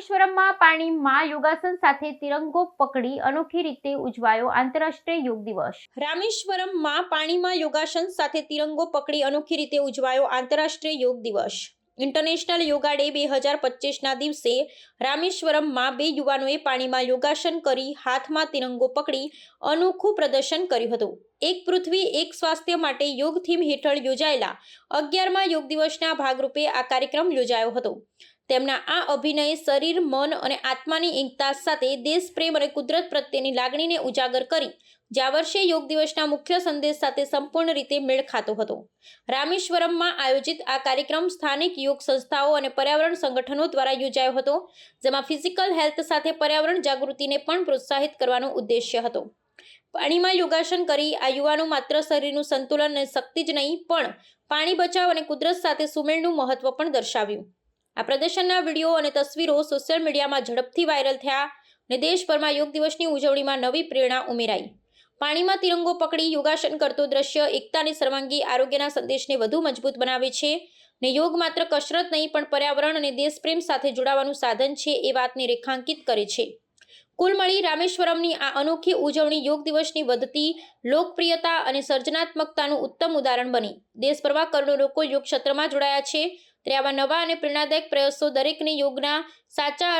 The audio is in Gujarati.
રામેશ્વરમમાં પાણીમાં યોગાસન સાથે તિરંગો પકડી અનોખી રીતે ઉજવાયો આંતરરાષ્ટ્રીય યોગ દિવસ। રામેશ્વરમમાં પાણીમાં યોગાસન સાથે તિરંગો પકડી અનોખી રીતે ઉજવાયો આંતરરાષ્ટ્રીય યોગ દિવસ। ઇન્ટરનેશનલ યોગા ડે 2025ના દિવસે રામેશ્વરમમાં બે યુવાનોએ પાણીમાં યોગાસન કરી હાથમાં તિરંગો પકડી અનોખું પ્રદર્શન કર્યું હતું। એક પૃથ્વી એક સ્વાસ્થ્ય માટે યોગ થીમ હેઠળ યોજાયેલા 11મા યોગ દિવસના ભાગરૂપે આ કાર્યક્રમ યોજાયો હતો। તેમના આ અભિનયે શરીર, મન અને આત્માની એકતા સાથે દેશપ્રેમ અને કુદરત પ્રત્યેની લાગણીને ઉજાગર કરી જે આ વર્ષે યોગ દિવસના મુખ્ય સંદેશ સાથે સંપૂર્ણ રીતે મેળ ખાતો હતો। રામેશ્વરમમાં આયોજિત આ કાર્યક્રમ સ્થાનિક યોગ સંસ્થાઓ અને પર્યાવરણ સંગઠનો દ્વારા યોજાયો હતો, જેમાં ફિઝિકલ હેલ્થ સાથે પર્યાવરણ જાગૃતિને પણ પ્રોત્સાહિત કરવાનો ઉદ્દેશ્ય હતો। પાણીમાં યોગાસન કરી આ યુવાનો માત્ર શરીરનું સંતુલન અને શક્તિ જ નહીં, પણ પાણી બચાવ અને કુદરત સાથે સુમેળનું મહત્વ પણ દર્શાવ્યું। આ પ્રદર્શનના વિડીયો અને તસવીરો સોશિયલ મીડિયામાં ઝડપથી વાયરલ થયા અને દેશભરમાં યોગ દિવસની ઉજવણીમાં નવી પ્રેરણા ઉમેરાઈ। પાણીમાં તિરંગો પકડી યોગાસન કરતો દ્રશ્ય એકતા અને સર્વાંગી આરોગ્યના સંદેશને વધુ મજબૂત બનાવે છે અને યોગ માત્ર કસરત નહીં, પણ પર્યાવરણ અને દેશપ્રેમ સાથે જોડાવાનું સાધન છે એ વાતને રેખાંકિત કરે છે। કુલ મળી રામેશ્વરમની આ અનોખી ઉજવણી યોગ દિવસની વધતી લોકપ્રિયતા અને સર્જનાત્મકતાનું ઉત્તમ ઉદાહરણ બની। દેશભરમાં કરોડો લોકો યોગ ક્ષેત્રમાં જોડાયા છે, ત્યારે આવા નવા અને પ્રેરણાદાયક પ્રયાસો દરેકને યોગના સાચા